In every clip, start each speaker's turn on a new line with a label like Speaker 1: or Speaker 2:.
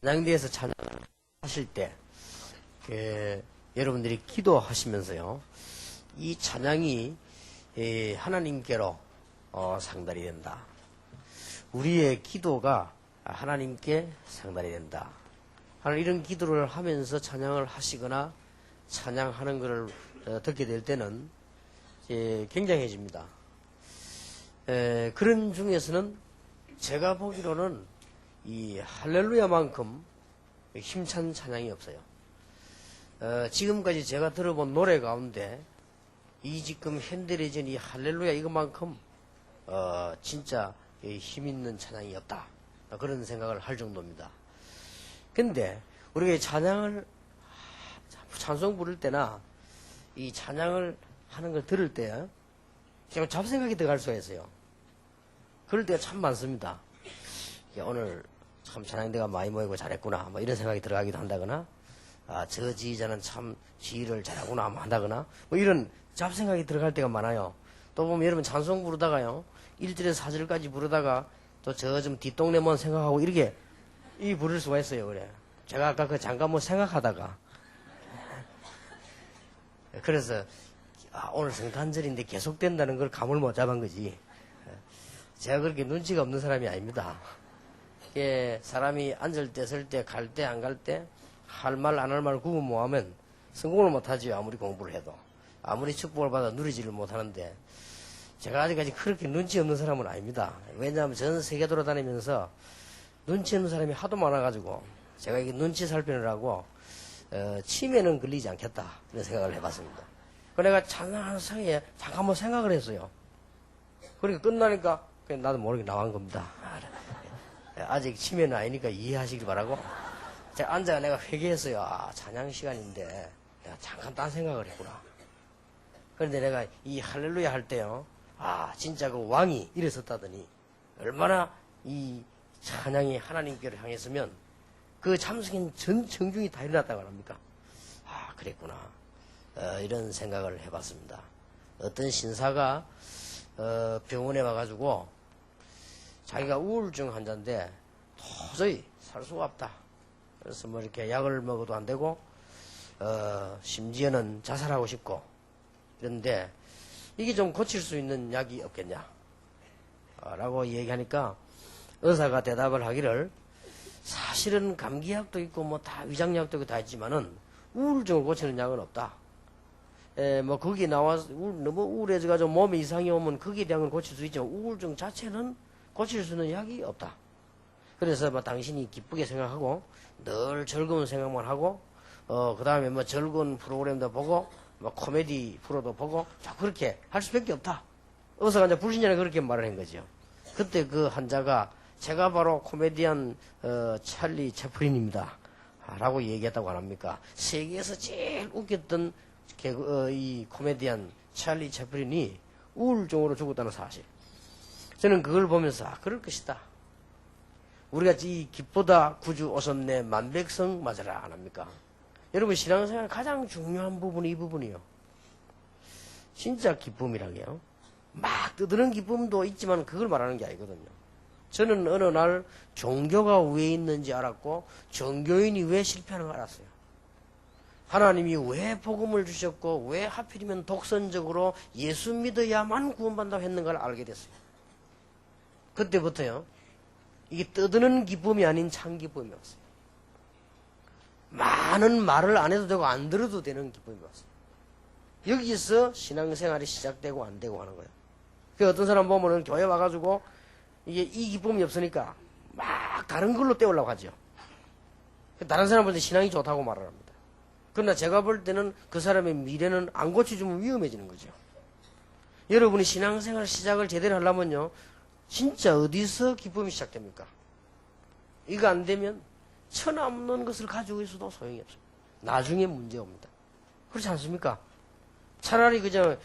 Speaker 1: 찬양대에서 찬양하실 때 여러분들이 기도하시면서요, 이 찬양이 하나님께로 상달이 된다. 우리의 기도가 하나님께 상달이 된다. 하는 이런 기도를 하면서 찬양을 하시거나 찬양하는 것을 듣게 될 때는 굉장해집니다. 그런 중에서는 제가 보기로는 이 할렐루야만큼 힘찬 찬양이 없어요. 지금까지 제가 들어본 노래 가운데 이 지금 현대레전 이 할렐루야 이것만큼 진짜 힘있는 찬양이 없다. 그런 생각을 할 정도입니다. 근데 우리가 찬양을 찬송 부를 때나 이 찬양을 하는 걸 들을 때 제가 잡생각이 들어갈 수가 있어요. 그럴 때가 참 많습니다. 오늘 참 찬양대가 많이 모이고 잘했구나 뭐 이런 생각이 들어가기도 한다거나, 저 지휘자는 참 지휘를 잘하구나 뭐 한다거나 뭐 이런 잡생각이 들어갈 때가 많아요. 또 보면 여러분 찬송 부르다가요 1절에서 4절까지 부르다가 또 저 좀 뒷동네만 생각하고 이렇게 부를 수가 있어요. 그래, 제가 아까 그 잠깐 뭐 생각하다가 그래서 오늘 성탄절인데 계속된다는 걸 감을 못 잡은 거지. 제가 그렇게 눈치가 없는 사람이 아닙니다. 사람이 앉을 때, 설 때, 갈 때, 안 갈 때, 할 말, 안 할 말 구분 못하면 성공을 못하지요. 아무리 공부를 해도. 아무리 축복을 받아 누리지를 못하는데, 제가 아직까지 그렇게 눈치 없는 사람은 아닙니다. 왜냐하면 전 세계 돌아다니면서 눈치 없는 사람이 하도 많아가지고, 제가 이게 눈치 살펴를 하고, 치매는 걸리지 않겠다. 이런 생각을 해봤습니다. 그래서 내가 찬양하는 사이에 잠깐 한번 생각을 했어요. 그러니까 끝나니까, 그냥 나도 모르게 나간 겁니다. 아직 치매는 아니니까 이해하시길 바라고. 제가 앉아가 내가 회개했어요. 찬양 시간인데 내가 잠깐 딴 생각을 했구나. 그런데 내가 이 할렐루야 할 때요, 진짜 그 왕이 일어섰다더니 얼마나 이 찬양이 하나님께로 향했으면 그 참석인 전 청중이 다 일어났다고 합니까? 그랬구나. 이런 생각을 해봤습니다. 어떤 신사가 병원에 와가지고 자기가 우울증 환자인데 도저히 살 수가 없다. 그래서 뭐 이렇게 약을 먹어도 안 되고, 심지어는 자살하고 싶고, 이런데 이게 좀 고칠 수 있는 약이 없겠냐? 라고 얘기하니까 의사가 대답을 하기를, 사실은 감기약도 있고 뭐 다 위장약도 있고 다 있지만은 우울증을 고치는 약은 없다. 뭐 거기 나와서 너무 우울해져가지고 몸에 이상이 오면 거기에 대한 건 고칠 수 있지만 우울증 자체는 고칠 수 있는 약이 없다. 그래서 뭐 당신이 기쁘게 생각하고 늘 즐거운 생각만 하고, 그 다음에 뭐 즐거운 프로그램도 보고 뭐 코미디 프로도 보고 자 그렇게 할 수밖에 없다. 의사가 이제 불신자는 그렇게 말을 한 거죠. 그때 그 환자가 제가 바로 코미디언 찰리 채플린입니다 라고 얘기했다고 안 합니까? 세계에서 제일 웃겼던 이 코미디언 찰리 채플린이 우울증으로 죽었다는 사실. 저는 그걸 보면서 그럴 것이다. 우리가 이 기쁘다 구주 오셨네 만백성 맞으라 안 합니까? 여러분 신앙생활 가장 중요한 부분이 이 부분이요. 진짜 기쁨이라게요. 막 떠드는 기쁨도 있지만 그걸 말하는 게 아니거든요. 저는 어느 날 종교가 왜 있는지 알았고 종교인이 왜 실패하는 걸 알았어요. 하나님이 왜 복음을 주셨고 왜 하필이면 독선적으로 예수 믿어야만 구원받는다고 했는 걸 알게 됐어요. 그때부터요, 이게 떠드는 기쁨이 아닌 참 기쁨이 왔어요. 많은 말을 안 해도 되고 안 들어도 되는 기쁨이 왔어요. 여기서 신앙생활이 시작되고 안 되고 하는 거예요. 그 어떤 사람 보면은 교회 와가지고 이게 이 기쁨이 없으니까 막 다른 걸로 때우려고 하죠. 다른 사람 볼 때 신앙이 좋다고 말을 합니다. 그러나 제가 볼 때는 그 사람의 미래는 안 고쳐주면 위험해지는 거죠. 여러분이 신앙생활 시작을 제대로 하려면요, 진짜 어디서 기쁨이 시작됩니까? 이거 안 되면 천하 없는 것을 가지고 있어도 소용이 없습니다. 나중에 문제 옵니다. 그렇지 않습니까? 차라리 그저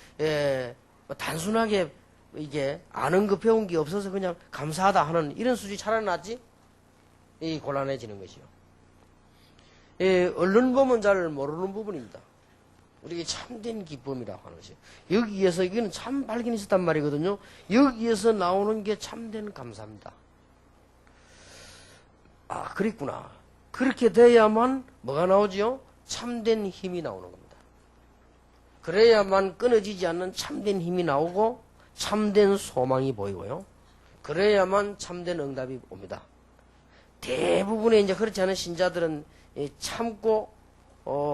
Speaker 1: 단순하게 이게 아는 거 배운 게 없어서 그냥 감사하다 하는 이런 수준이 차라리 낫지, 이 곤란해지는 것이요. 언론 보면 잘 모르는 부분입니다. 우리에게 참된 기쁨이라고 하는 것이, 여기에서 이거는 참 발견이 있었단 말이거든요. 여기에서 나오는 게 참된 감사입니다. 그랬구나. 그렇게 돼야만 뭐가 나오지요? 참된 힘이 나오는 겁니다. 그래야만 끊어지지 않는 참된 힘이 나오고 참된 소망이 보이고요. 그래야만 참된 응답이 옵니다. 대부분의 이제 그렇지 않은 신자들은 참고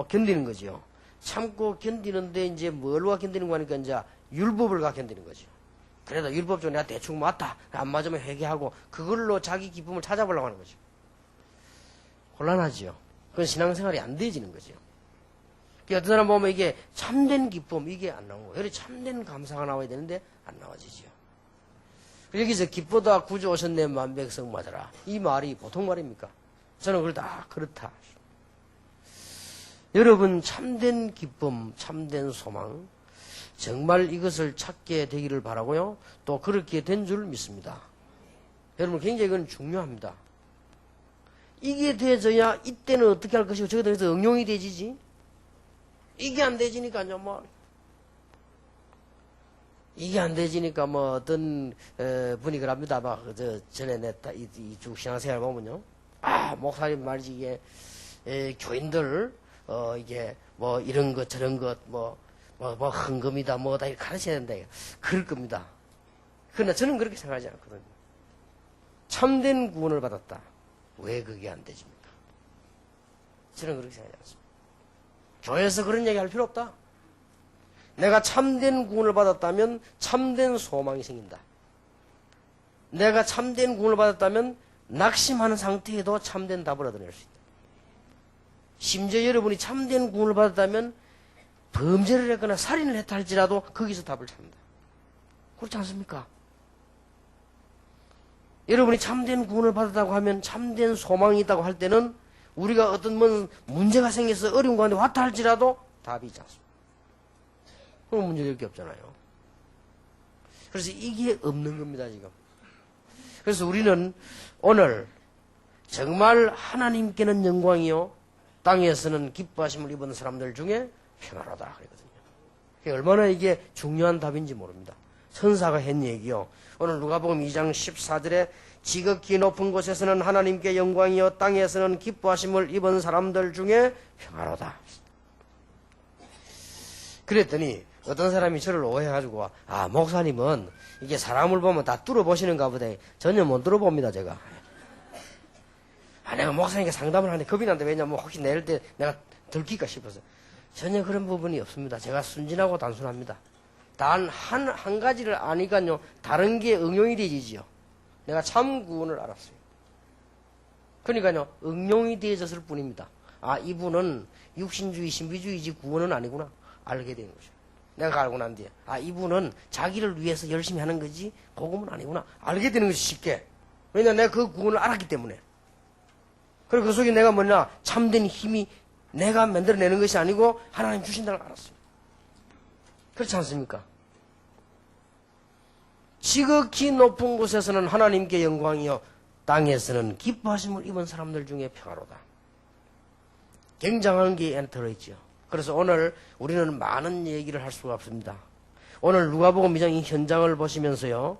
Speaker 1: 견디는 거지요. 참고 견디는데 이제 뭘로 견디는 거 하니까 이제 율법을 견디는 거죠. 그래도 율법적으로 내가 대충 맞다. 안 맞으면 회개하고 그걸로 자기 기쁨을 찾아보려고 하는 거죠. 곤란하지요. 그건 신앙생활이 안 되어지는 거죠. 어떤 사람 보면 이게 참된 기쁨 이게 안 나오고 여기 참된 감사가 나와야 되는데 안 나와지지요. 여기서 기쁘다 구주 오셨네 만백성 맞아라. 이 말이 보통 말입니까? 저는 그렇다. 그렇다. 여러분 참된 기쁨, 참된 소망 정말 이것을 찾게 되기를 바라고요. 또 그렇게 된 줄 믿습니다. 여러분 굉장히 이건 중요합니다. 이게 되어져야 이때는 어떻게 할 것이고 저기다 해서 응용이 되지지. 이게 안 되지니까요. 이게 안 되지니까 어떤 분이 그럽니다. 전에 냈다 이쭉 신앙생활 보면요. 목사님 말이지 이게 교인들 이게 이런 것 저런 것 헌금이다 뭐다 이렇게 가르쳐야 된다. 그럴 겁니다. 그러나 저는 그렇게 생각하지 않거든요. 참된 구원을 받았다. 왜 그게 안 되십니까? 저는 그렇게 생각하지 않습니다. 교회에서 그런 얘기 할 필요 없다. 내가 참된 구원을 받았다면 참된 소망이 생긴다. 내가 참된 구원을 받았다면 낙심하는 상태에도 참된 답을 얻어낼 수 있다. 심지어 여러분이 참된 구원을 받았다면 범죄를 했거나 살인을 했다 할지라도 거기서 답을 찾는다. 그렇지 않습니까? 여러분이 참된 구원을 받았다고 하면 참된 소망이 있다고 할 때는 우리가 어떤 문제가 생겨서 어려운 가운데 왔다 할지라도 답이 있지 않습니까? 그럼 문제될 게 없잖아요. 그래서 이게 없는 겁니다, 지금. 그래서 우리는 오늘 정말 하나님께는 영광이요, 땅에서는 기뻐하심을 입은 사람들 중에 평안하다 그랬거든요. 얼마나 이게 중요한 답인지 모릅니다. 선사가 한 얘기요. 오늘 누가복음 2장 14절에 지극히 높은 곳에서는 하나님께 영광이요 땅에서는 기뻐하심을 입은 사람들 중에 평안하다. 그랬더니 어떤 사람이 저를 오해해가지고 목사님은 이게 사람을 보면 다 뚫어보시는가 보다. 전혀 못 뚫어봅니다 제가. 내가 목사님께 상담을 하는데 겁이 난다. 왜냐면 혹시 내릴 때 내가 들킬까 싶어서. 전혀 그런 부분이 없습니다. 제가 순진하고 단순합니다. 단 한 가지를 아니까요 다른 게 응용이 되지요. 내가 참 구원을 알았어요. 그러니까요 응용이 되어졌을 뿐입니다. 이분은 육신주의 신비주의지 구원은 아니구나 알게 되는 거죠. 내가 알고 난 뒤에 이분은 자기를 위해서 열심히 하는 거지 복음은 아니구나 알게 되는 것이 쉽게. 왜냐 내가 그 구원을 알았기 때문에. 그리고 그 속에 내가 참된 힘이 내가 만들어내는 것이 아니고 하나님 주신다는 걸 알았어요. 그렇지 않습니까? 지극히 높은 곳에서는 하나님께 영광이요 땅에서는 기뻐하심을 입은 사람들 중에 평화로다. 굉장한 게 들어있죠. 그래서 오늘 우리는 많은 얘기를 할 수가 없습니다. 오늘 누가복음 2장 이 현장을 보시면서요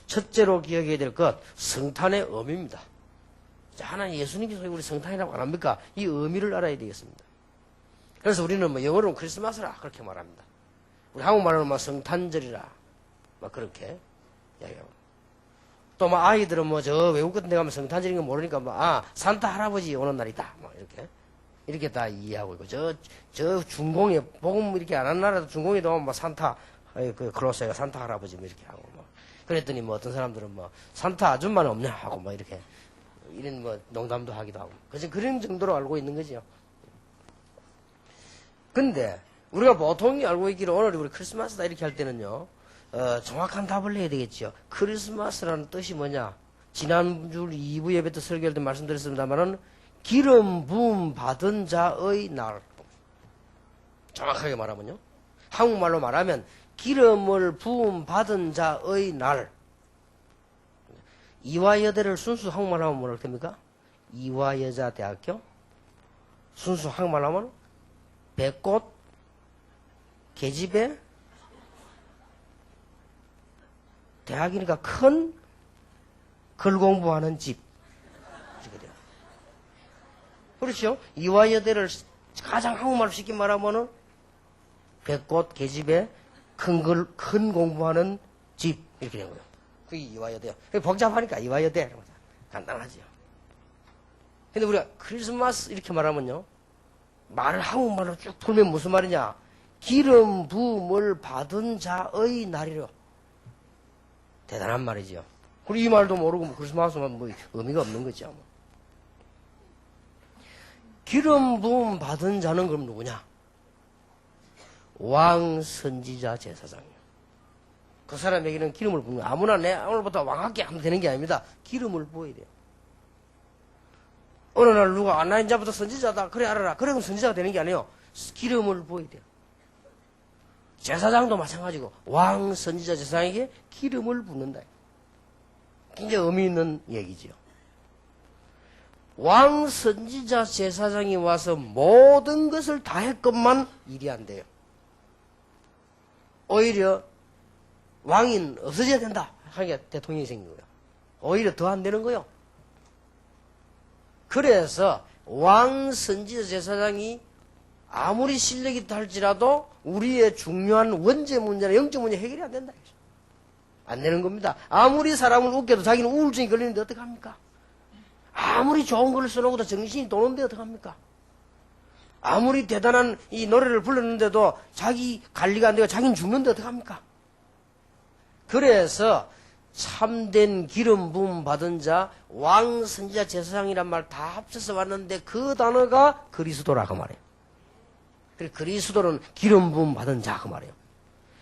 Speaker 1: 첫째로 기억해야 될 것 성탄의 의미입니다. 하나님 예수님께서 우리 성탄이라고 안 합니까? 이 의미를 알아야 되겠습니다. 그래서 우리는 영어로는 크리스마스라 그렇게 말합니다. 우리 한국말로는 성탄절이라 그렇게 이야기하고. 또 아이들은 저 외국 같은 데 가면 성탄절인 거 모르니까 산타 할아버지 오는 날이다 이렇게 다 이해하고 있고 저 중공에 복음 이렇게 안 한 나라도 중공에도 산타 클로스가 산타 할아버지 이렇게 하고 그랬더니 어떤 사람들은 산타 아줌마는 없냐 하고 이렇게 이런 농담도 하기도 하고 그래서 그런 정도로 알고 있는 거죠. 근데 우리가 보통이 알고 있기로 오늘 우리 크리스마스다 이렇게 할 때는요 정확한 답을 해야 되겠죠. 크리스마스라는 뜻이 뭐냐? 지난주 2부 예배 때 설교할 때 말씀드렸습니다만은 기름 부음 받은 자의 날. 정확하게 말하면요. 한국말로 말하면 기름을 부음 받은 자의 날. 이화여대를 순수 한국말로 하면 뭐랄 겁니까? 이화여자대학교? 순수 한국말로 하면 배꽃 계집애 대학이니까 큰 글 공부하는 집. 그렇죠? 이화여대를 가장 한국말로 쉽게 말하면은 백꽃 계집에 큰 공부하는 집 이렇게 된 거예요. 그게 이화여대요. 복잡하니까 이화여대 간단하죠. 근데 우리가 크리스마스 이렇게 말하면요, 말을 한국말로 쭉 풀면 무슨 말이냐? 기름 부음을 받은 자의 날이요. 대단한 말이죠. 그리고 이 말도 모르고 뭐 크리스마스만 뭐 의미가 없는 거죠. 뭐. 기름 부음 받은 자는 그럼 누구냐? 왕 선지자 제사장이요. 그 사람에게는 기름을 부는 거예요. 아무나 내 오늘부터 왕학게 하면 되는 게 아닙니다. 기름을 부어야 돼요. 어느 날 누가 나 이제부터 선지자다 그래 알아라. 그래 그럼 선지자가 되는 게 아니에요. 기름을 부어야 돼요. 제사장도 마찬가지고 왕 선지자 제사장에게 기름을 붓는다. 굉장히 의미 있는 얘기지요. 왕 선지자 제사장이 와서 모든 것을 다 했건만 일이 안 돼요. 오히려 왕인 없어져야 된다 하니까 대통령이 생긴 거예요. 오히려 더 안 되는 거예요. 그래서 왕 선지자 제사장이 아무리 실력이 있다 할지라도 우리의 중요한 원죄 문제나 영적 문제 해결이 안 된다. 안 되는 겁니다. 아무리 사람을 웃겨도 자기는 우울증이 걸리는데 어떡합니까? 아무리 좋은 걸 써놓고도 정신이 도는데 어떡합니까? 아무리 대단한 이 노래를 불렀는데도 자기 관리가 안 되고 자기는 죽는데 어떡합니까? 그래서 참된 기름 부음 받은 자, 왕, 선지자, 제사장이란 말 다 합쳐서 왔는데 그 단어가 그리스도라 그 말이에요. 그리스도는 기름 부음 받은 자 그 말이에요.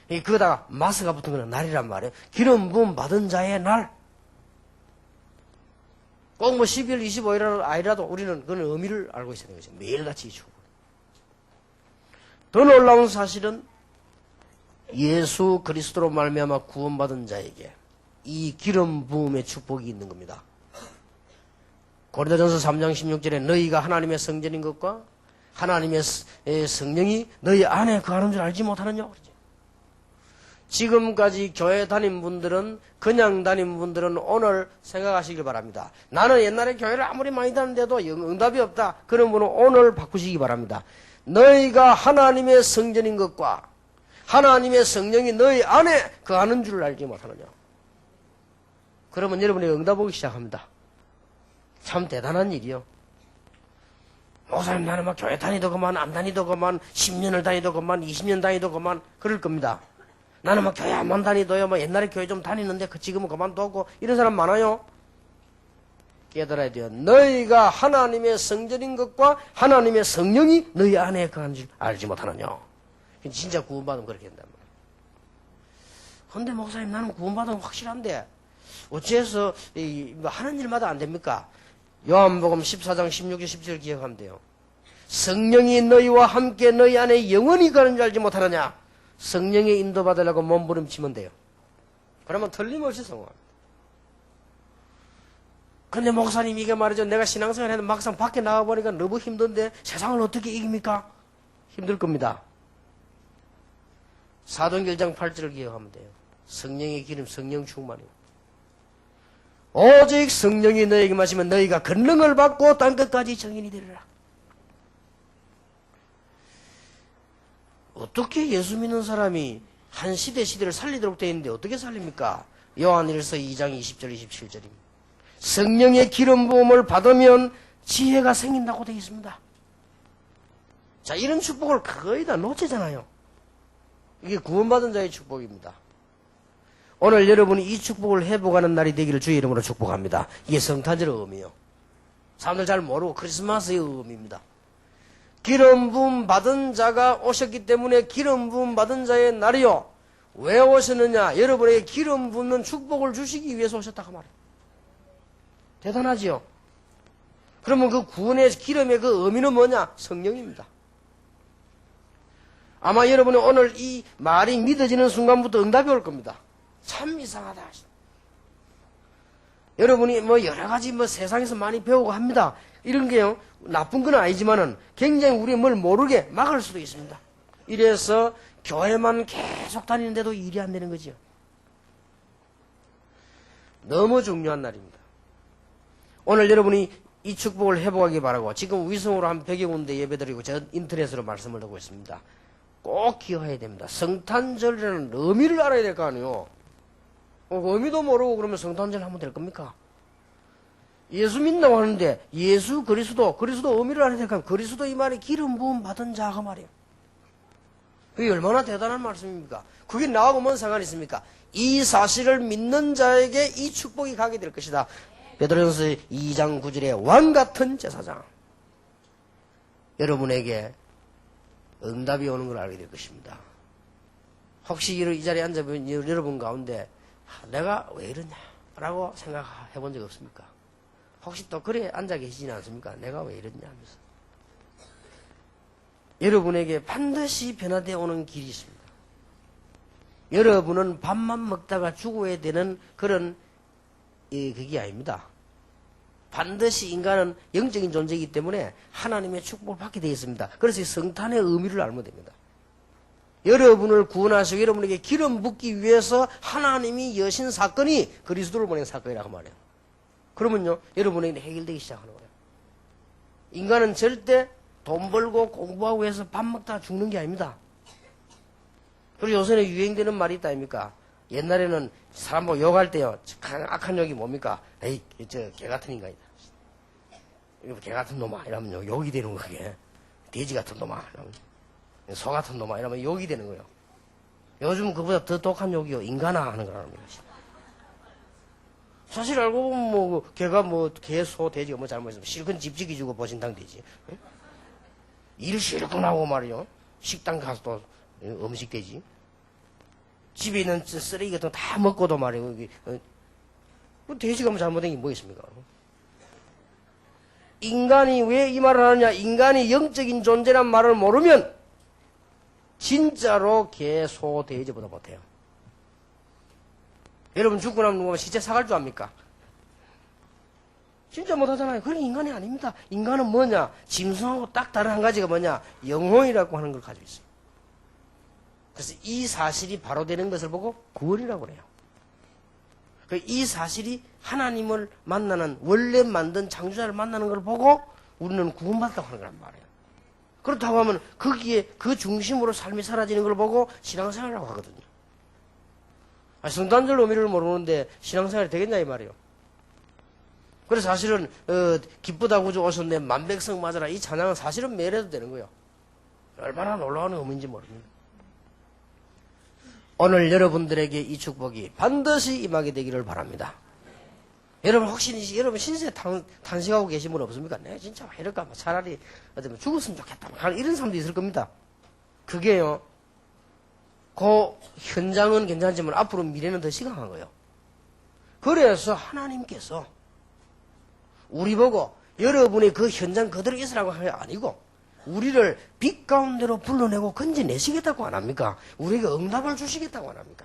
Speaker 1: 그거다가 마스가 붙은 거는 날이란 말이에요. 기름 부음 받은 자의 날. 꼭 뭐 12월 25일이라도 아니라도 우리는 그런 의미를 알고 있어야 되는 거죠. 매일같이 주고. 더 놀라운 사실은 예수 그리스도로 말미암아 구원받은 자에게 이 기름 부음의 축복이 있는 겁니다. 고린도전서 3장 16절에 너희가 하나님의 성전인 것과 하나님의 성령이 너희 안에 거하는 줄 알지 못하느냐. 지금까지 교회 다닌 분들은, 그냥 다닌 분들은 오늘 생각하시길 바랍니다. 나는 옛날에 교회를 아무리 많이 다녔는데도 응답이 없다. 그런 분은 오늘 바꾸시기 바랍니다. 너희가 하나님의 성전인 것과 하나님의 성령이 너희 안에 거하는 줄 알지 못하느냐. 그러면 여러분이 응답 오기 시작합니다. 참 대단한 일이요. 목사님 나는 막 교회 다니더구만 안 다니더구만 10년을 다니더구만 20년 다니더구만 그럴 겁니다. 나는 막 교회 안만 다니도요. 뭐 옛날에 교회 좀 다니는데 지금은 그만두고 이런 사람 많아요. 깨달아야 돼요. 너희가 하나님의 성전인 것과 하나님의 성령이 너희 안에 거하는 줄 알지 못하느냐. 진짜 구원받으면 그렇게 된단 말이에요. 근데 목사님 나는 구원받으면 확실한데 어째서 하는 일마다 안 됩니까? 요한복음 14장 16절 17절 기억하면 돼요. 성령이 너희와 함께 너희 안에 영원히 거하는 줄 알지 못하느냐. 성령의 인도받으려고 몸부림치면 돼요. 그러면 틀림없이 성공합니다. 근데 목사님 이게 말이죠. 내가 신앙생활 해도 막상 밖에 나가보니까 너무 힘든데 세상을 어떻게 이깁니까? 힘들 겁니다. 사도행전 1장 8절을 기억하면 돼요. 성령의 기름, 성령 충만이요. 오직 성령이 너에게 마시면 너희가 권능을 받고 땅끝까지 정인이 되리라. 어떻게 예수 믿는 사람이 한 시대를 살리도록 되어 있는데 어떻게 살립니까? 요한일서 2장 20절 27절입니다. 성령의 기름 부음을 받으면 지혜가 생긴다고 되어 있습니다. 자, 이런 축복을 거의 다 놓치잖아요. 이게 구원받은 자의 축복입니다. 오늘 여러분이 이 축복을 회복하는 날이 되기를 주의 이름으로 축복합니다. 이게 성탄절의 의미요. 사람들 잘 모르고 크리스마스의 의미입니다. 기름 부음 받은 자가 오셨기 때문에 기름 부음 받은 자의 날이요. 왜 오셨느냐? 여러분에게 기름 붓는 축복을 주시기 위해서 오셨다고 말해요. 대단하지요? 그러면 그 구원의 기름의 그 의미는 뭐냐? 성령입니다. 아마 여러분이 오늘 이 말이 믿어지는 순간부터 응답이 올 겁니다. 참 이상하다. 여러분이 뭐 여러 가지 뭐 세상에서 많이 배우고 합니다. 이런 게요, 나쁜 건 아니지만은 굉장히 우리 뭘 모르게 막을 수도 있습니다. 이래서 교회만 계속 다니는데도 일이 안 되는 거지요. 너무 중요한 날입니다. 오늘 여러분이 이 축복을 회복하기 바라고 지금 위성으로 한 100여 군데 예배드리고 저 인터넷으로 말씀을 듣고 있습니다. 꼭 기억해야 됩니다. 성탄절이라는 의미를 알아야 될 거 아니에요. 의미도 모르고 그러면 성탄절 하면 될 겁니까? 예수 믿는다고 하는데 예수 그리스도 의미를 알아야 될 거 아니에요. 그리스도 이 말이 기름 부음 받은 자가 말이에요. 그게 얼마나 대단한 말씀입니까? 그게 나하고 뭔 상관이 있습니까? 이 사실을 믿는 자에게 이 축복이 가게 될 것이다. 베드로전서 2장 9절에 왕같은 제사장. 여러분에게 응답이 오는 걸 알게 될 것입니다. 혹시 이 자리에 앉아본 여러분 가운데 내가 왜 이러냐 라고 생각해 본 적 없습니까? 혹시 또 그래 앉아 계시지는 않습니까? 내가 왜 이러냐 하면서. 여러분에게 반드시 변화되어 오는 길이 있습니다. 여러분은 밥만 먹다가 죽어야 되는 그런 그게 아닙니다. 반드시 인간은 영적인 존재이기 때문에 하나님의 축복을 받게 되어 있습니다. 그래서 성탄의 의미를 알면 됩니다. 여러분을 구원하시고 여러분에게 기름 붓기 위해서 하나님이 여신 사건이 그리스도를 보낸 사건이라고 말해요. 그러면요, 여러분에게 해결되기 시작하는 거예요. 인간은 절대 돈 벌고 공부하고 해서 밥 먹다가 죽는 게 아닙니다. 그리고 요새는 유행되는 말이 있다 아닙니까? 옛날에는 사람 보고 욕할 때요, 악한 욕이 뭡니까? 에이, 저 개 같은 인간이다. 이거 개 같은 놈아 이러면 욕이 되는 거예요. 돼지 같은 놈아 이러면, 소 같은 놈아 이러면 욕이 되는 거예요. 요즘 그보다 더 독한 욕이요, 인간아 하는 거라는 것이. 사실 알고 보면 뭐 개가 뭐 개, 소, 돼지가 뭐 잘못했으면 실컷 집지기 주고 보신당 되지. 응? 일 실컷 하고 말이요, 식당 가서 또 음식 되지. 집에 있는 쓰레기 같은 거 다 먹고도 말이에요. 뭐 돼지가 뭐 잘못된 게 뭐 있습니까? 인간이 왜 이 말을 하느냐? 인간이 영적인 존재란 말을 모르면 진짜로 개, 소, 돼지보다 못해요. 여러분 죽고 나면 누가 시체 사갈 줄 압니까? 진짜 못하잖아요. 그런 인간이 아닙니다. 인간은 뭐냐? 짐승하고 딱 다른 한 가지가 뭐냐? 영혼이라고 하는 걸 가지고 있어요. 그래서 이 사실이 바로 되는 것을 보고 구원이라고 그래요. 이 사실이 하나님을 만나는, 원래 만든 창조자를 만나는 걸 보고 우리는 구원받았다고 하는 거란 말이에요. 그렇다고 하면 거기에 그 중심으로 삶이 사라지는 걸 보고 신앙생활이라고 하거든요. 성탄절 의미를 모르는데 신앙생활이 되겠냐 이 말이에요. 그래서 사실은 기쁘다 구주 오셨네 만백성 맞아라 이 찬양은 사실은 매일 해도 되는 거예요. 얼마나 놀라운 의미인지 모릅니다. 오늘 여러분들에게 이 축복이 반드시 임하게 되기를 바랍니다. 여러분 혹시 여러분 신세 탄식하고 계신 분 없습니까? 네 진짜 왜 이럴까 차라리 어쩌면 죽었으면 좋겠다 이런 사람도 있을 겁니다. 그게요, 그 현장은 괜찮지만 앞으로 미래는 더 심각한 거예요. 그래서 하나님께서 우리 보고 여러분이 그 현장 그대로 있으라고 하는 게 아니고 우리를 빛 가운데로 불러내고 건져내시겠다고 안 합니까? 우리에게 응답을 주시겠다고 안 합니까?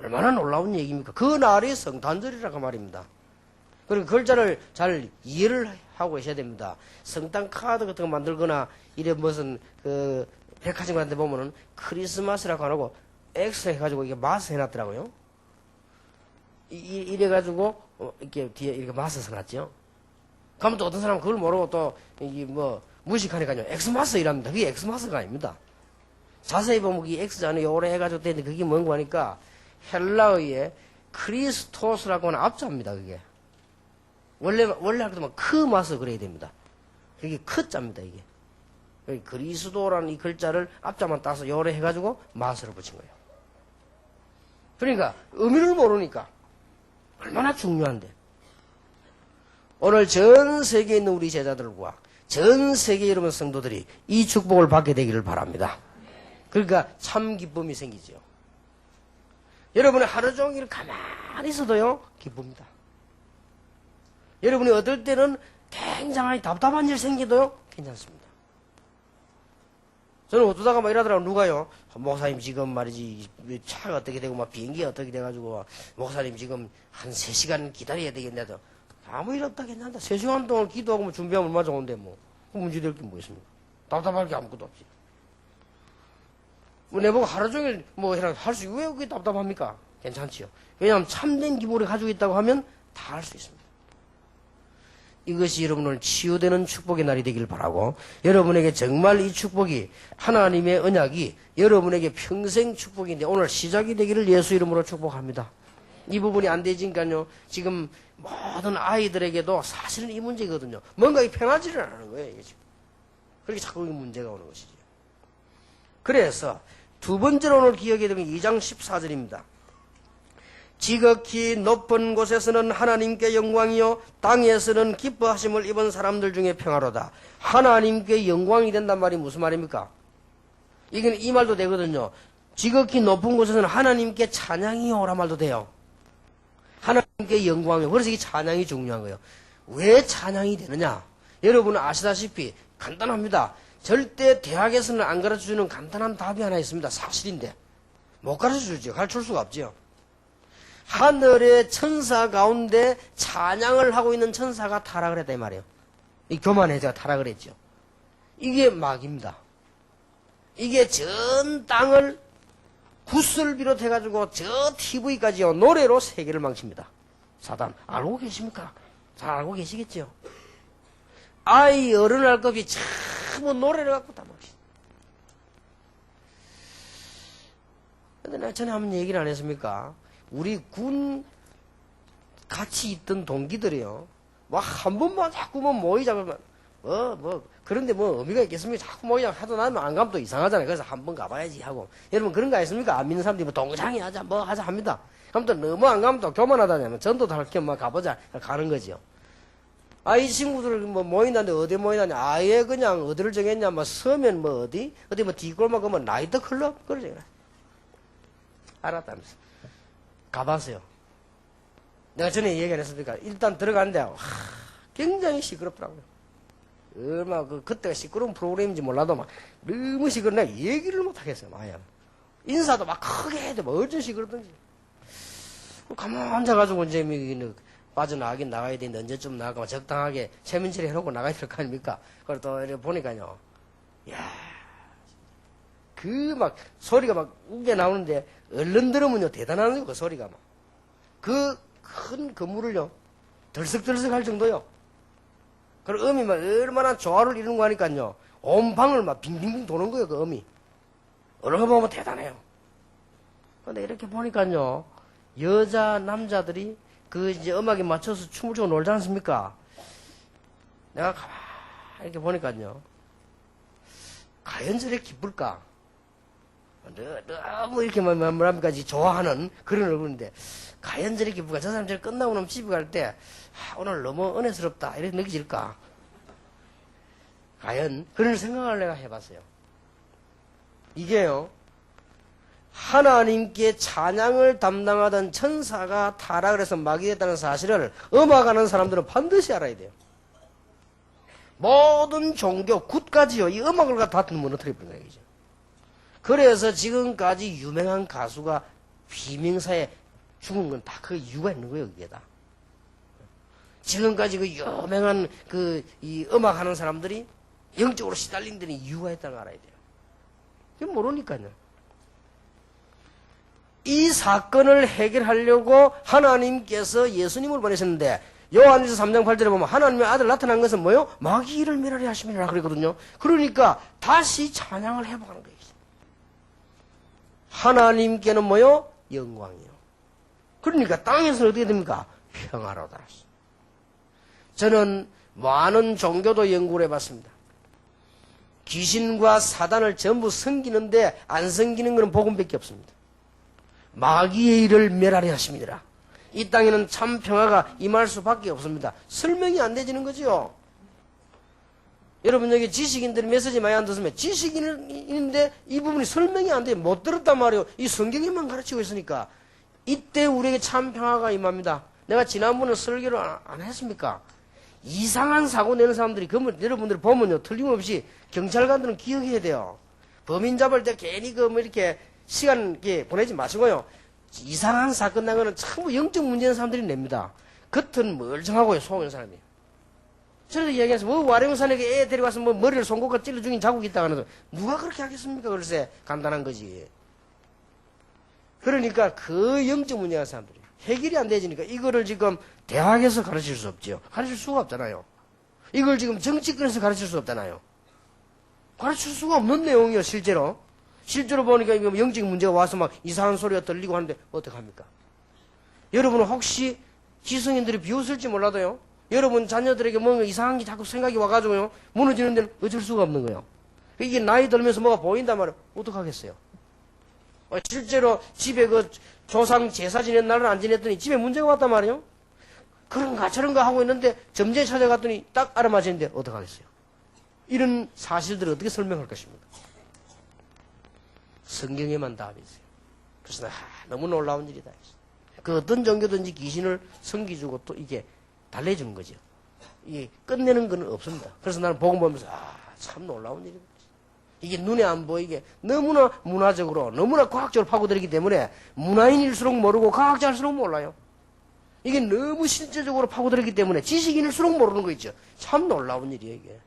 Speaker 1: 얼마나 놀라운 얘기입니까? 그 날이 성탄절이라고 말입니다. 그리고 글자를 잘 이해를 하고 계셔야 됩니다. 성탄 카드 같은 거 만들거나 이래 무슨 그 백화점 같은 데 보면은 크리스마스라고 안 하고 X 해가지고 이게 마스 해놨더라고요. 이래가지고 이렇게 뒤에 이렇게 마스 써놨죠. 그러면 또 어떤 사람은 그걸 모르고 또 이게 뭐 무식하니까요. 엑스마스 이랍니다. 그게 엑스마스가 아닙니다. 자세히 보면 이 X자는 요래 해가지고 되는데 그게 뭔가 하니까 헬라어의 크리스토스라고 하는 앞자입니다. 그게. 원래 할 때면 크마스 그래야 됩니다. 그게 크자입니다. 이게. 그리스도라는 이 글자를 앞자만 따서 요래 해가지고 마스를 붙인 거예요. 그러니까 의미를 모르니까 얼마나 중요한데. 오늘 전 세계에 있는 우리 제자들과 전 세계 여러분 성도들이 이 축복을 받게 되기를 바랍니다. 그러니까 참 기쁨이 생기죠. 여러분이 하루 종일 가만히 있어도요 기쁩니다. 여러분이 어떨 때는 굉장히 답답한 일 생기도요 괜찮습니다. 저는 어쩌다가 막 이러더라고. 누가요, 목사님 지금 말이지 차가 어떻게 되고 막 비행기가 어떻게 돼가지고 목사님 지금 한 3시간 기다려야 되겠네도 아무 일 없다 괜찮다. 3시간 동안 기도하고 뭐 준비하면 얼마 좋은데 뭐 문제될 게 뭐 있습니까? 답답할 게 아무것도 없지. 뭐 내보고 하루 종일 뭐 할 수 왜 그게 답답합니까? 괜찮지요. 왜냐하면 참된 기쁨을 가지고 있다고 하면 다 할 수 있습니다. 이것이 여러분을 치유되는 축복의 날이 되길 바라고 여러분에게 정말 이 축복이 하나님의 언약이 여러분에게 평생 축복인데 오늘 시작이 되기를 예수 이름으로 축복합니다. 이 부분이 안 되지니까요. 지금 모든 아이들에게도 사실은 이 문제거든요. 뭔가 편하지를 않는 거예요. 이게 지금. 그렇게 자꾸 이 문제가 오는 것이죠. 그래서 두 번째로 오늘 기억해야 되는 2장 14절입니다. 지극히 높은 곳에서는 하나님께 영광이요 땅에서는 기뻐하심을 입은 사람들 중에 평화로다. 하나님께 영광이 된단 말이 무슨 말입니까? 이건 이 말도 되거든요. 지극히 높은 곳에서는 하나님께 찬양이요 라는 말도 돼요. 하나님께 영광이요. 그래서 이 찬양이 중요한 거예요. 왜 찬양이 되느냐? 여러분은 아시다시피 간단합니다. 절대 대학에서는 안 가르쳐주는 간단한 답이 하나 있습니다. 사실인데 못 가르쳐주죠. 가르칠 수가 없죠. 하늘의 천사 가운데 찬양을 하고 있는 천사가 타락을 했다 이 말이에요. 이 교만해자가 타락을 했죠. 이게 마귀입니다. 이게 전 땅을 구슬 비롯해가지고 저 TV까지요 노래로 세계를 망칩니다. 사단 알고 계십니까? 잘 알고 계시겠죠? 아이 어른할 것이 전부 노래를 갖고 다 망칩니다. 근데 내가 전에 한번 얘기를 안 했습니까? 우리 군 같이 있던 동기들이요. 막 한 번만 자꾸 모이자면 그런데 의미가 있겠습니까? 자꾸 모이자 하도 나면 안 가면 또 이상하잖아요. 그래서 한 번 가봐야지 하고. 여러분 그런 거 있습니까? 안 믿는 사람들이 동장이 하자 하자 합니다. 그럼 또 너무 안 가면 또 교만하다냐면 전도도 할 겸 가보자 가는 거죠. 이 친구들 모인다는데 어디 모이다냐? 아예 그냥 어디를 정했냐? 서면 어디 뒷골목 가면 나이트 클럽 그러죠. 알았다면서. 가봤어요. 내가 전에 얘기 안 했으니까 일단 들어갔는데 굉장히 시끄럽더라고요. 얼마나 그때가 시끄러운 프로그램인지 몰라도 막 너무 시끄러워. 내가 얘기를 못 하겠어요. 마야. 인사도 막 크게 해도 어쩐 시끄럽던지. 가만 앉아가지고 이제 빠져나가긴 나가야 되는데 언제쯤 나가면 적당하게 최민철이 해놓고 나가야 될 거 아닙니까? 그걸 또 이렇게 보니까요. 이야. 소리가 막 우게 나오는데, 얼른 들으면요, 대단한 거예요, 그 소리가 막. 그 큰 건물을요, 덜썩덜썩 할 정도요. 그리고 음이 막 얼마나 조화를 이루는 거 하니까요, 온 방을 막 빙빙빙 도는 거예요, 그 음이. 어느 거 보면 대단해요. 근데 이렇게 보니까요, 여자, 남자들이 이제 음악에 맞춰서 춤을 추고 놀지 않습니까? 내가 가만히 이렇게 보니까요, 과연 저래 기쁠까? 너무 이렇게 뭐랍니까 좋아하는 그런 얼굴인데 과연 저렇게 기쁘가 저 사람 저렇게 끝나고 나면 집에 갈 때 오늘 너무 은혜스럽다 이렇게 느껴질까? 과연 그런 생각을 내가 해봤어요. 이게요 하나님께 찬양을 담당하던 천사가 타락을 해서 마귀 됐다는 사실을 음악하는 사람들은 반드시 알아야 돼요. 모든 종교 굿까지요 이 음악을 다 무너뜨려버린 얘기죠. 그래서 지금까지 유명한 가수가 비명사에 죽은 건 다 그 이유가 있는 거예요, 그게 다. 지금까지 그 유명한 이 음악하는 사람들이 영적으로 시달린 데는 이유가 있다는 걸 알아야 돼요. 그건 모르니까요. 이 사건을 해결하려고 하나님께서 예수님을 보내셨는데 요한일서 3장 8절에 보면 하나님의 아들 나타난 것은 뭐요? 마귀를 멸하리 하심이라 그랬거든요. 그러니까 다시 찬양을 회복하는 거예요. 하나님께는 뭐요? 영광이요. 그러니까 땅에서는 어떻게 됩니까? 평화로다. 저는 많은 종교도 연구를 해봤습니다. 귀신과 사단을 전부 섬기는데 안 섬기는 것은 복음밖에 없습니다. 마귀의 일을 멸하리 하심이니라. 이 땅에는 참 평화가 임할 수밖에 없습니다. 설명이 안 되지는 거죠. 여러분 여기 지식인들이 메시지 많이 안 듣으면 지식인인데 이 부분이 설명이 안 돼요. 못 들었단 말이에요. 이 성경에만 가르치고 있으니까 이때 우리에게 참 평화가 임합니다. 내가 지난번에 설교를 안 했습니까? 이상한 사고 내는 사람들이 여러분들이 보면요 틀림없이 경찰관들은 기억해야 돼요. 범인 잡을 때 괜히 이렇게 시간 이렇게 보내지 마시고요. 이상한 사건 난 거는 전부 영적 문제인 사람들이 냅니다. 겉은 멀쩡하고요 속은 사람이에요. 저도 이야기해서 와룡산에게 애 데려가서 머리를 송곳과 찔러 죽인 자국이 있다고 하는데 누가 그렇게 하겠습니까? 글쎄 간단한 거지. 그러니까 그 영적 문제한 사람들이 해결이 안 되지니까 이거를 지금 대학에서 가르칠 수 없지요. 가르칠 수가 없잖아요. 이걸 지금 정치권에서 가르칠 수 없잖아요. 가르칠 수가 없는 내용이요, 실제로. 실제로 보니까 이거 영적 문제가 와서 막 이상한 소리가 들리고 하는데 어떡합니까? 여러분은 혹시 기성인들이 비웃을지 몰라도요, 여러분 자녀들에게 뭔가 이상한 게 자꾸 생각이 와가지고요, 무너지는 데는 어쩔 수가 없는 거예요. 이게 나이 들면서 뭐가 보인단 말이에요. 어떡하겠어요? 실제로 집에 그 조상 제사 지낸 날은 안 지냈더니 집에 문제가 왔단 말이에요. 그런가 저런가 하고 있는데 점쟁이 찾아갔더니 딱 알아맞히는데 어떡하겠어요? 이런 사실들을 어떻게 설명할 것입니까? 성경에만 답이 있어요. 그래서 너무 놀라운 일이다. 그 어떤 종교든지 귀신을 섬기주고 또 이게 달래주는 거죠. 이게 끝내는 건 없습니다. 그래서 나는 복음 보면서 참 놀라운 일이다. 이게 눈에 안 보이게 너무나 문화적으로 너무나 과학적으로 파고들이기 때문에 문화인일수록 모르고 과학자일수록 몰라요. 이게 너무 실제적으로 파고들었기 때문에 지식인일수록 모르는 거 있죠. 참 놀라운 일이에요, 이게.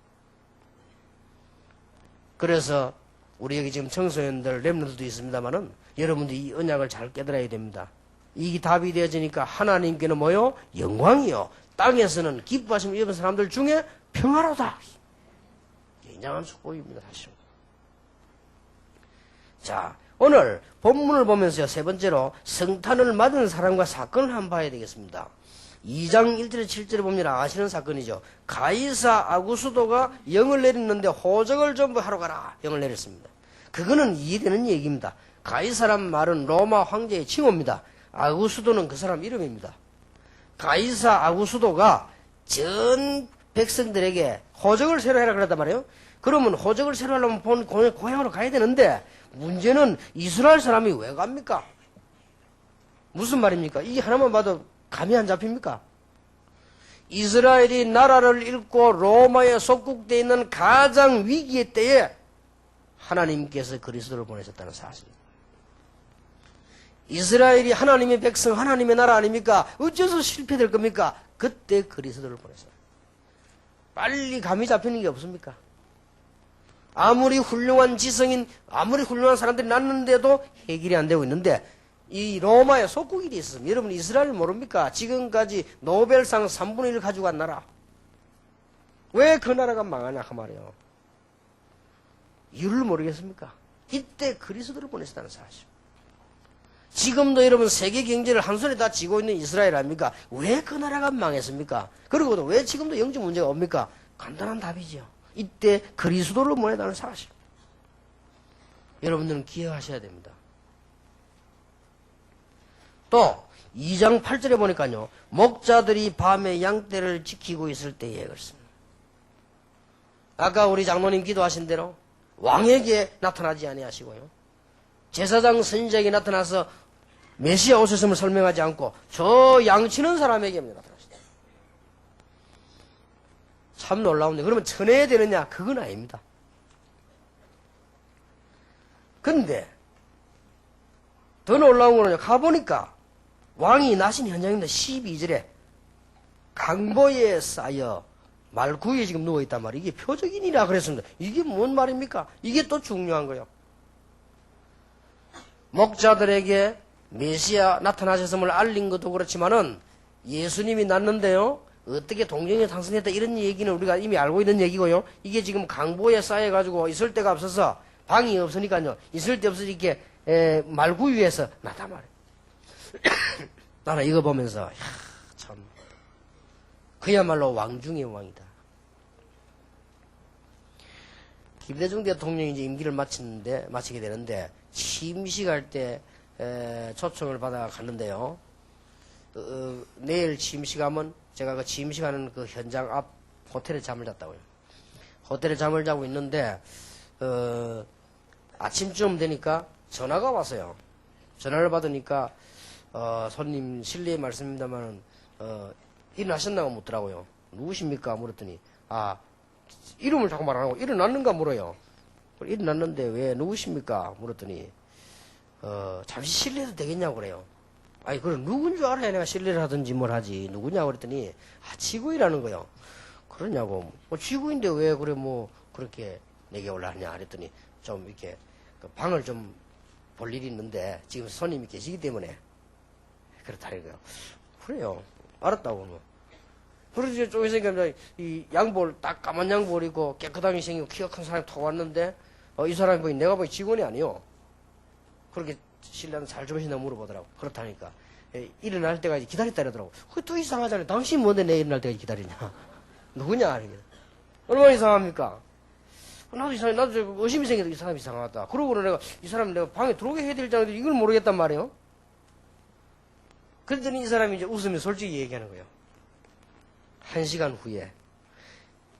Speaker 1: 그래서 우리 여기 지금 청소년들, 렘넌트도 있습니다만은 여러분들이 이 언약을 잘 깨달아야 됩니다. 이 답이 되어지니까 하나님께는 뭐요? 영광이요. 땅에서는 기뻐하시면 입은 사람들 중에 평화로다. 굉장한 축복입니다, 사실. 자, 오늘 본문을 보면서요, 세 번째로 성탄을 맞은 사람과 사건을 한번 봐야 되겠습니다. 2장 1절에 7절에 보면 아시는 사건이죠. 가이사 아구수도가 영을 내렸는데 호적을 전부 하러 가라. 영을 내렸습니다. 그거는 이해되는 얘기입니다. 가이사란 말은 로마 황제의 칭호입니다. 아구수도는 그 사람 이름입니다. 가이사 아구수도가 전 백성들에게 호적을 새로 해라 그랬단 말이에요. 그러면 호적을 새로 하려면 본 고향으로 가야 되는데 문제는 이스라엘 사람이 왜 갑니까? 무슨 말입니까? 이게 하나만 봐도 감이 안 잡힙니까? 이스라엘이 나라를 잃고 로마에 속국되어 있는 가장 위기의 때에 하나님께서 그리스도를 보내셨다는 사실. 이스라엘이 하나님의 백성, 하나님의 나라 아닙니까? 어째서 실패될 겁니까? 그때 그리스도를 보내셨어요. 빨리 감이 잡히는 게 없습니까? 아무리 훌륭한 지성인, 아무리 훌륭한 사람들이 났는데도 해결이 안 되고 있는데 이 로마의 속국이 있었습니다. 여러분 이스라엘 모릅니까? 지금까지 노벨상 3분의 1을 가지고 간 나라. 왜 그 나라가 망하냐 그 말이에요. 이유를 모르겠습니까? 이때 그리스도를 보내셨다는 사실. 지금도 여러분 세계 경제를 한 손에 다 쥐고 있는 이스라엘 아닙니까? 왜 그 나라가 망했습니까? 그리고 왜 지금도 영적 문제가 옵니까? 간단한 답이죠. 이때 그리스도를 보내다는 사실. 여러분들은 기억하셔야 됩니다. 또 2장 8절에 보니까요. 목자들이 밤에 양떼를 지키고 있을 때에 그렇습니다. 아까 우리 장로님 기도하신 대로 왕에게 나타나지 아니하시고요. 제사장 선지자에게 나타나서 메시아 오셨음을 설명하지 않고 저 양치는 사람에게 나타나시다. 참 놀라운데 그러면 천해야 되느냐? 그건 아닙니다. 근데 더 놀라운 거는요. 가보니까 왕이 나신 현장인데 12절에 강보에 쌓여 말구에 지금 누워있단 말이에요. 이게 표적인이라 그랬습니다. 이게 뭔 말입니까? 이게 또 중요한 거예요. 목자들에게 메시아 나타나셨음을 알린 것도 그렇지만은 예수님이 났는데요. 어떻게 동정에 당선했다 이런 얘기는 우리가 이미 알고 있는 얘기고요. 이게 지금 강보에 쌓여가지고 있을 데가 없어서 방이 없으니까요. 있을 데 없으니까 말구 위에서 나타 말이에요. 나는 이거 보면서 참 그야말로 왕 중의 왕이다. 김대중 대통령이 이제 임기를 마치게 되는데 취임식할 때 초청을 받아 갔는데요. 내일 취임식하면 제가 그 취임식하는 그 현장 앞 호텔에 잠을 잤다고요. 호텔에 잠을 자고 있는데 아침쯤 되니까 전화가 왔어요. 전화를 받으니까 손님 실례의 말씀입니다만 일어나셨나고 묻더라고요. 누구십니까? 물었더니 이름을 자꾸 말 안 하고 일어났는가 물어요. 일어났는데 왜 누구십니까? 물었더니 잠시 실례해도 되겠냐고 그래요. 아니 그럼 누군 줄 알아야 내가 실례를 하든지 뭘 하지. 누구냐고 그랬더니 지구이라는 거요. 그러냐고. 지구인데 왜 그래 그렇게 내게 올라왔냐 그랬더니 좀 이렇게 그 방을 좀 볼 일이 있는데 지금 손님이 계시기 때문에 그렇다는 거요. 그래요. 알았다고. 그러지, 쪼개생기면 이 양볼, 딱 까만 양볼 입고 깨끗하게 생기고 키가 큰 사람이 톡 왔는데, 이 사람이 보기, 내가 보기 직원이 아니요. 그렇게 신랑은 잘 주무신다고 물어보더라고. 그렇다니까. 일어날 때까지 기다렸다 이러더라고. 그게 또 이상하잖아요. 당신 뭔데 내 일어날 때까지 기다리냐. 누구냐, 이게. 얼마나 이상합니까? 나도 이상해. 나도 의심이 생겨서 이 사람이 이상하다. 그러고 내가 이 사람 내가 방에 들어오게 해야 될지 않는데 이걸 모르겠단 말이에요. 그랬더니 이 사람이 이제 웃으며 솔직히 얘기하는 거예요. 1시간 후에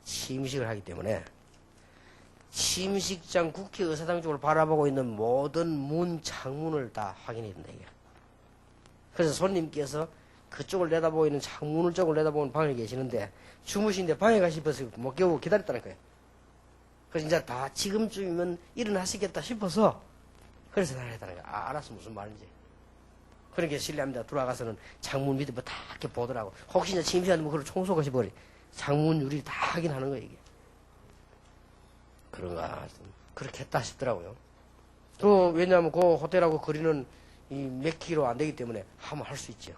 Speaker 1: 취임식을 하기 때문에 취임식장 국회의사당 쪽을 바라보고 있는 모든 문, 창문을 다 확인해야 된다. 이게. 그래서 손님께서 그쪽을 내다보고 있는 창문을 쪽을 내다보는 방에 계시는데 주무시는데 방에 가 싶어서 못 깨우고 기다렸다는 거예요. 그래서 이제 다 지금쯤이면 일어나시겠다 싶어서 그래서 나랬다는 거예요. 아, 알았어. 무슨 말인지. 그러니까 실례합니다. 돌아가서는 창문 밑에 뭐 다 이렇게 보더라고. 혹시 이제 침실한테 뭐 그걸 청소하시 버리. 창문 유리 다 확인하는 거예요, 이게. 그런가. 그렇게 했다 싶더라고요. 왜냐하면 그 호텔하고 거리는 몇 킬로 안 되기 때문에 하면 할 수 있죠.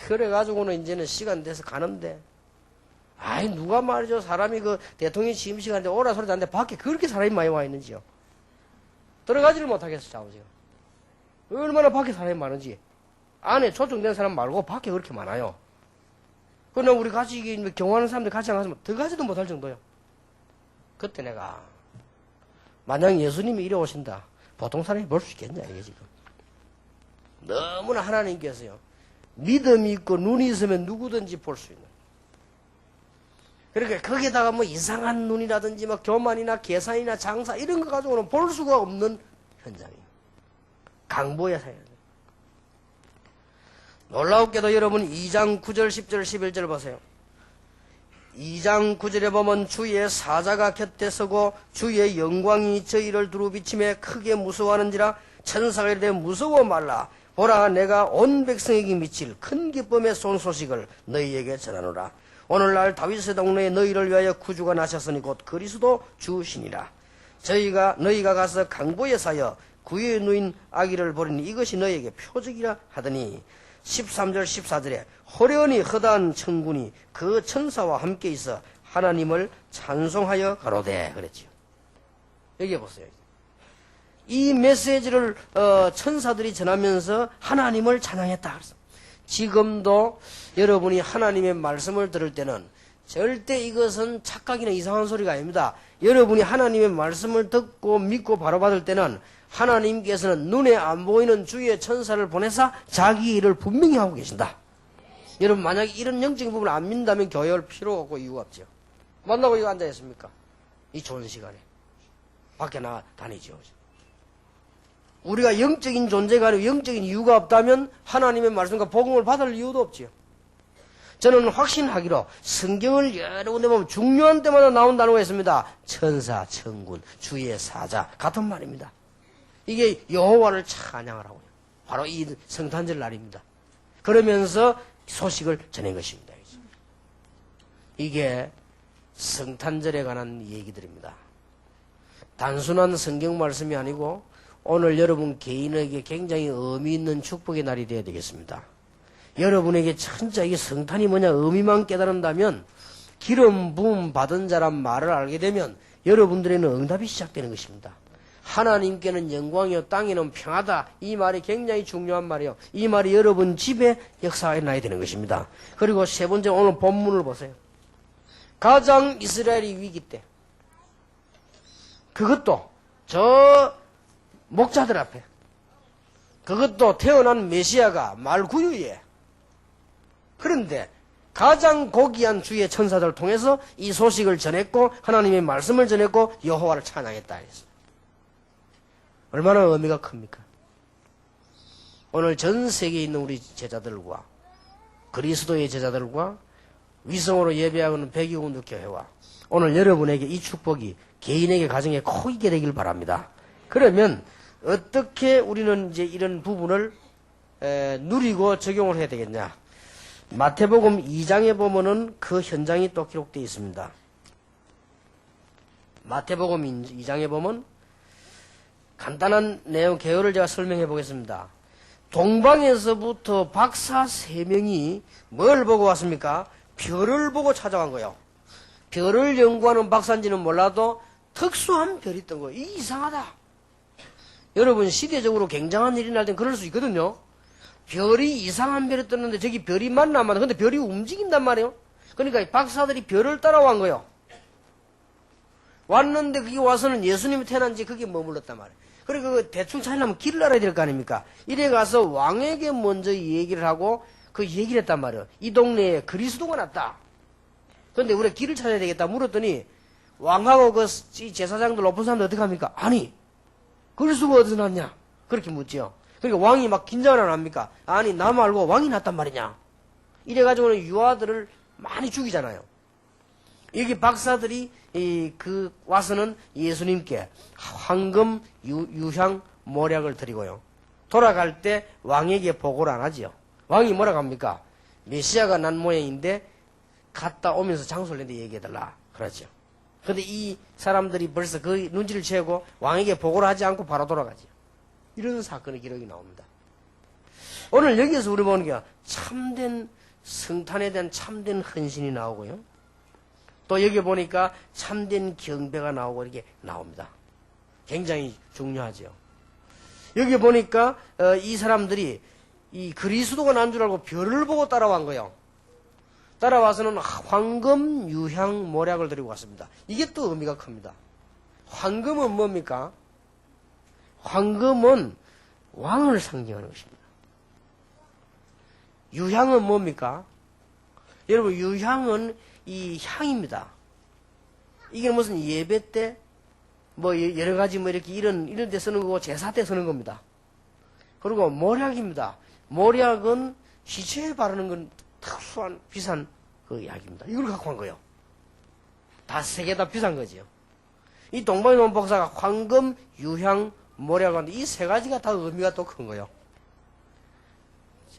Speaker 1: 그래가지고는 이제는 시간 돼서 가는데, 아이, 누가 말이죠. 사람이 그 대통령 취임식하는데 오라 소리 나는데 밖에 그렇게 사람이 많이 와 있는지요. 들어가지를 못하겠어, 자오지가. 얼마나 밖에 사람이 많은지. 안에 초청된 사람 말고 밖에 그렇게 많아요. 그러나 우리 같이 경호하는 사람들 같이 안 가서 들어가지도 못할 정도요. 그때 내가, 만약 예수님이 이래 오신다. 보통 사람이 볼 수 있겠냐, 이게 지금. 너무나 하나님께서요. 믿음이 있고 눈이 있으면 누구든지 볼 수 있는. 그러니까 거기에다가 뭐 이상한 눈이라든지 뭐 교만이나 계산이나 장사 이런 거 가지고는 볼 수가 없는 현장이에요. 강보의 사연. 놀라웠게도 여러분 2장 9절 10절 11절 보세요. 2장 9절에 보면 주의 사자가 곁에 서고 주의 영광이 저희를 두루 비침에 크게 무서워하는지라 천사가 이르되 무서워 말라. 보라 내가 온 백성에게 미칠 큰 기쁨의 쏜 소식을 너희에게 전하노라. 오늘날 다윗의 동네에 너희를 위하여 구주가 나셨으니 곧 그리스도 주시니라. 너희가 가서 강보에 사여 구유에 누인 아기를 보리니 이것이 너희에게 표적이라 하더니 13절 14절에 호련히 허다한 천군이 그 천사와 함께 있어 하나님을 찬송하여 가로되 그랬지요. 여기 보세요. 이 메시지를 천사들이 전하면서 하나님을 찬양했다. 그래서 지금도 여러분이 하나님의 말씀을 들을 때는 절대 이것은 착각이나 이상한 소리가 아닙니다. 여러분이 하나님의 말씀을 듣고 믿고 바로 받을 때는 하나님께서는 눈에 안 보이는 주의 천사를 보내사 자기 일을 분명히 하고 계신다. 여러분 만약에 이런 영적인 부분을 안 믿는다면 교회 올 필요가 없고 이유가 없죠. 만나고 이거 앉아있습니까? 이 좋은 시간에 밖에 나가 다니죠. 우리가 영적인 존재가 아니고 영적인 이유가 없다면 하나님의 말씀과 복음을 받을 이유도 없지요. 저는 확신하기로 성경을 여러 군데 보면 중요한 때마다 나온 단어가 있습니다. 천사, 천군, 주의 사자 같은 말입니다. 이게 여호와를 찬양하라고요. 바로 이 성탄절 날입니다. 그러면서 소식을 전한 것입니다. 이게 성탄절에 관한 얘기들입니다. 단순한 성경 말씀이 아니고 오늘 여러분 개인에게 굉장히 의미 있는 축복의 날이 되어야 되겠습니다. 여러분에게 진짜 이게 성탄이 뭐냐 의미만 깨달은다면 기름 부음 받은 자란 말을 알게 되면 여러분들에게는 응답이 시작되는 것입니다. 하나님께는 영광이요 땅에는 평하다. 이 말이 굉장히 중요한 말이에요. 이 말이 여러분 집에 역사에 나야 되는 것입니다. 그리고 세 번째 오늘 본문을 보세요. 가장 이스라엘이 위기 때 그것도 저 목자들 앞에 그것도 태어난 메시아가 말구유에 그런데 가장 고귀한 주의 천사들을 통해서 이 소식을 전했고 하나님의 말씀을 전했고 여호와를 찬양했다 했어요. 얼마나 의미가 큽니까? 오늘 전 세계에 있는 우리 제자들과 그리스도의 제자들과 위성으로 예배하는 백이공도 교회와 오늘 여러분에게 이 축복이 개인에게 가정에 꼭 있게 되길 바랍니다. 그러면 어떻게 우리는 이제 이런 부분을 누리고 적용을 해야 되겠냐? 마태복음 2장에 보면은 그 현장이 또 기록되어 있습니다. 마태복음 2장에 보면 간단한 내용 개요를 제가 설명해 보겠습니다. 동방에서부터 박사 3명이 뭘 보고 왔습니까? 별을 보고 찾아간 거예요. 별을 연구하는 박사인지는 몰라도 특수한 별이 있던 거예요. 이 이상하다. 여러분, 시대적으로 굉장한 일이 날 땐 그럴 수 있거든요. 별이 이상한 별이 떴는데 저기 별이 맞나 안 맞나. 근데 별이 움직인단 말이에요. 그러니까 이 박사들이 별을 따라간 거예요. 왔는데 그게 와서는 예수님이 태어난지 그게 머물렀단 말이에요. 그리고 그 대충 찾으려면 길을 알아야 될 거 아닙니까? 이래 가서 왕에게 먼저 얘기를 하고 그 얘기를 했단 말이에요. 이 동네에 그리스도가 났다. 그런데 우리가 길을 찾아야 되겠다 물었더니 왕하고 그 제사장들 높은 사람들 어떻게 합니까? 아니, 그리스도가 어디서 났냐? 그렇게 묻죠. 그러니까 왕이 막 긴장을 안 합니까? 아니, 나 말고 왕이 났단 말이냐? 이래가지고는 유아들을 많이 죽이잖아요. 여기 박사들이 와서는 예수님께 황금, 유향, 모략을 드리고요. 돌아갈 때 왕에게 보고를 안 하지요. 왕이 뭐라고 합니까? 메시아가 난 모양인데 갔다 오면서 장소를 내는데 얘기해달라. 그러죠. 근데 이 사람들이 벌써 그 눈치를 채고 왕에게 보고를 하지 않고 바로 돌아가죠. 이런 사건의 기록이 나옵니다. 오늘 여기에서 우리 보는 게 참된 성탄에 대한 참된 헌신이 나오고요. 또 여기 보니까 참된 경배가 나오고 이렇게 나옵니다. 굉장히 중요하죠. 여기 보니까 이 사람들이 이 그리스도가 난 줄 알고 별을 보고 따라간 거예요. 따라와서는 황금, 유향, 모략을 드리고 왔습니다. 이게 또 의미가 큽니다. 황금은 뭡니까? 황금은 왕을 상징하는 것입니다. 유향은 뭡니까? 여러분, 유향은 이 향입니다. 이게 무슨 예배 때, 여러 가지 이렇게 이런 데 쓰는 거고 제사 때 쓰는 겁니다. 그리고 모략입니다. 모략은 시체에 바르는 건 특수한 비싼 그 약입니다. 이걸 갖고 간 거예요. 다 세 개 다 비싼 거지요. 이 동방의 논 박사가 황금, 유향, 모략하는데 이 세 가지가 다 의미가 또 큰 거예요.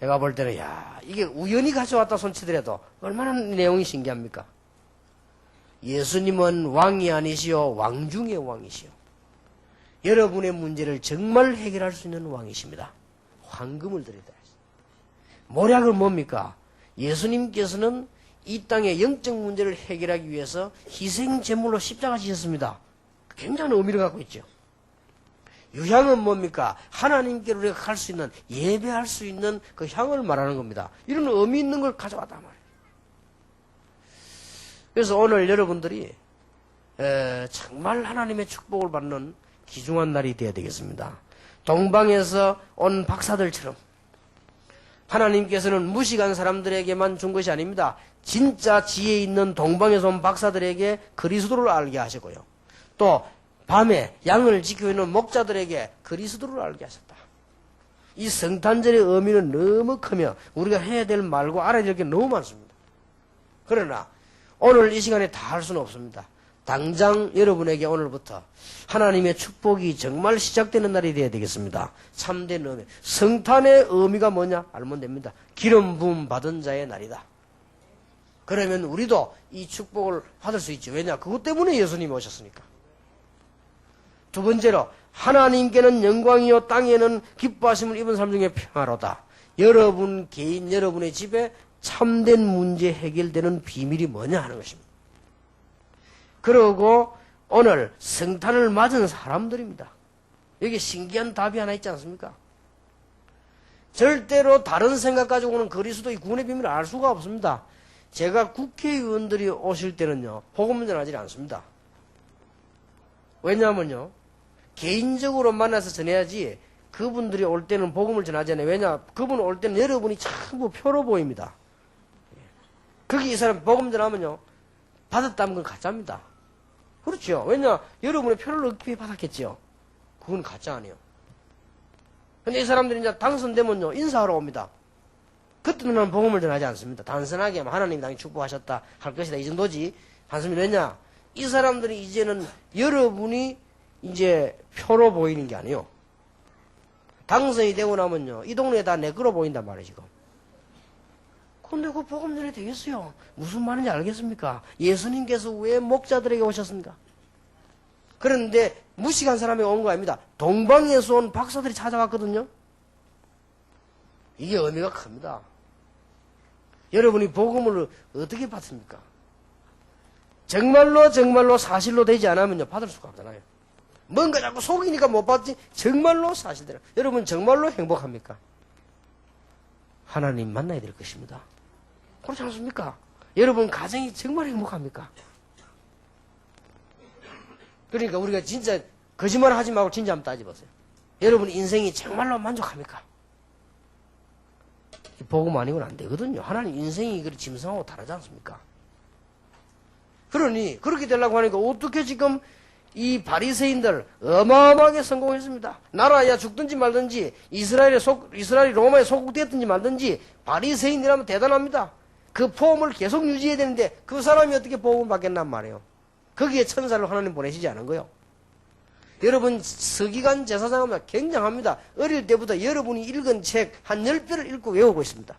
Speaker 1: 제가 볼 때는 이게 우연히 가져왔다 손치더라도 얼마나 내용이 신기합니까? 예수님은 왕이 아니시오, 왕 중의 왕이시오. 여러분의 문제를 정말 해결할 수 있는 왕이십니다. 황금을 드리다. 모략은 뭡니까? 예수님께서는 이 땅의 영적 문제를 해결하기 위해서 희생 제물로 십자가 지셨습니다. 굉장한 의미를 갖고 있죠. 유향은 뭡니까? 하나님께로 우리가 갈 수 있는, 예배할 수 있는 그 향을 말하는 겁니다. 이런 의미 있는 걸 가져왔단 말이에요. 그래서 오늘 여러분들이 정말 하나님의 축복을 받는 귀중한 날이 되어야 되겠습니다. 동방에서 온 박사들처럼 하나님께서는 무식한 사람들에게만 준 것이 아닙니다. 진짜 지혜 있는 동방에서 온 박사들에게 그리스도를 알게 하시고요. 또 밤에 양을 지키고 있는 목자들에게 그리스도를 알게 하셨다. 이 성탄절의 의미는 너무 크며 우리가 해야 될 말고 알아야 될 게 너무 많습니다. 그러나 오늘 이 시간에 다 할 수는 없습니다. 당장 여러분에게 오늘부터 하나님의 축복이 정말 시작되는 날이 되어야 되겠습니다. 참된 의미. 성탄의 의미가 뭐냐? 알면 됩니다. 기름 부음 받은 자의 날이다. 그러면 우리도 이 축복을 받을 수 있죠. 왜냐? 그것 때문에 예수님이 오셨으니까. 두 번째로 하나님께는 영광이요 땅에는 기뻐하심을 입은 사람 중에 평화로다. 여러분 개인 여러분의 집에 참된 문제 해결되는 비밀이 뭐냐 하는 것입니다. 그리고 오늘 성탄을 맞은 사람들입니다. 여기 신기한 답이 하나 있지 않습니까? 절대로 다른 생각 가지고는 그리스도의 구원의 비밀을 알 수가 없습니다. 제가 국회의원들이 오실 때는요, 복음 전하지 않습니다. 왜냐하면요, 개인적으로 만나서 전해야지 그분들이 올 때는 복음을 전하잖아요. 왜냐, 그분 올 때는 여러분이 전부 표로 보입니다. 거기 이 사람 복음 전하면요, 받았다는 건 가짜입니다. 그렇죠. 왜냐, 여러분의 표를 어떻게 받았겠지요. 그건 가짜 아니에요. 근데 이 사람들이 이제 당선되면요, 인사하러 옵니다. 그때는 복음을 전하지 않습니다. 단순하게 하나님이 당연히 축복하셨다 할 것이다 이 정도지. 단순히 왜냐, 이 사람들이 이제는 여러분이 이제 표로 보이는 게 아니에요. 당선이 되고 나면요, 이 동네에 다 내 거로 보인단 말이에요, 지금. 근데 그 복음 전해 되겠어요? 무슨 말인지 알겠습니까? 예수님께서 왜 목자들에게 오셨습니까? 그런데 무식한 사람이 온 거 아닙니다. 동방에서 온 박사들이 찾아왔거든요. 이게 의미가 큽니다. 여러분이 복음을 어떻게 받습니까? 정말로 사실로 되지 않으면요, 받을 수가 없잖아요. 뭔가 자꾸 속이니까 못 받지, 정말로 사실대로. 여러분, 정말로 행복합니까? 하나님 만나야 될 것입니다. 그렇지 않습니까? 여러분, 가정이 정말 행복합니까? 그러니까 우리가 진짜 거짓말 하지 말고 진짜 한번 따져보세요. 여러분, 인생이 정말로 만족합니까? 복음 아니고는 안 되거든요. 하나님 인생이 그렇게 짐승하고 다르지 않습니까? 그러니 그렇게 되려고 하니까 어떻게 지금 이 바리새인들 어마어마하게 성공했습니다. 나라야 죽든지 말든지 이스라엘이 로마에 속국되었든지 말든지 바리새인이라면 대단합니다. 그 포함을 계속 유지해야 되는데 그 사람이 어떻게 복음을 받겠단 말이에요. 거기에 천사를 하나님 보내시지 않은 거예요. 여러분 서기관 제사장은 굉장합니다. 어릴 때부터 여러분이 읽은 책 한 10배를 읽고 외우고 있습니다.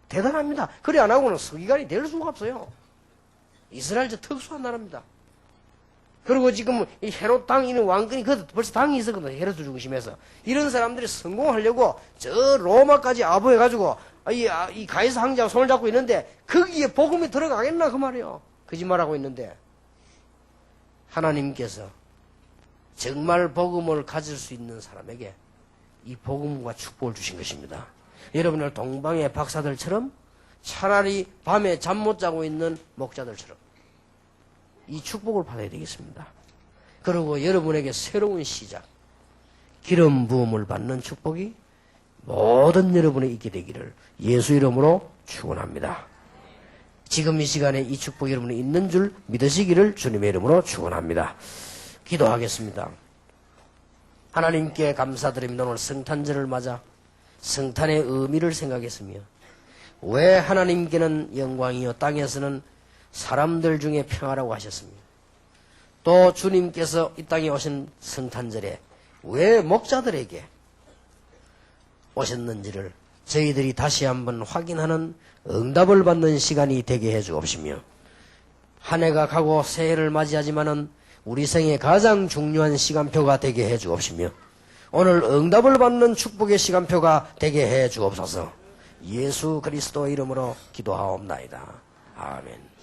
Speaker 1: 대단합니다. 그래 안 하고는 서기관이 될 수가 없어요. 이스라엘 저 특수한 나라입니다. 그리고 지금 이 헤롯 당이는 왕권이 벌써 당이 있었거든요. 헤롯 중심에서. 이런 사람들이 성공하려고 저 로마까지 아부해가지고 이 가이사 황제하고 손을 잡고 있는데 거기에 복음이 들어가겠나 그 말이에요. 거짓말하고 있는데 하나님께서 정말 복음을 가질 수 있는 사람에게 이 복음과 축복을 주신 것입니다. 여러분들 동방의 박사들처럼 차라리 밤에 잠 못 자고 있는 목자들처럼 이 축복을 받아야 되겠습니다. 그리고 여러분에게 새로운 시작, 기름 부음을 받는 축복이 모든 여러분에 있게 되기를 예수 이름으로 축원합니다. 지금 이 시간에 이 축복이 여러분에 있는 줄 믿으시기를 주님의 이름으로 축원합니다. 기도하겠습니다. 하나님께 감사드립니다. 오늘 성탄절을 맞아 성탄의 의미를 생각했으며 왜 하나님께는 영광이요 땅에서는 사람들 중에 평화라고 하셨으며 또 주님께서 이 땅에 오신 성탄절에 왜 목자들에게 오셨는지를 저희들이 다시 한번 확인하는 응답을 받는 시간이 되게 해 주옵시며 한 해가 가고 새해를 맞이하지만은 우리 생의 가장 중요한 시간표가 되게 해 주옵시며 오늘 응답을 받는 축복의 시간표가 되게 해 주옵소서. 예수 그리스도 이름으로 기도하옵나이다. 아멘.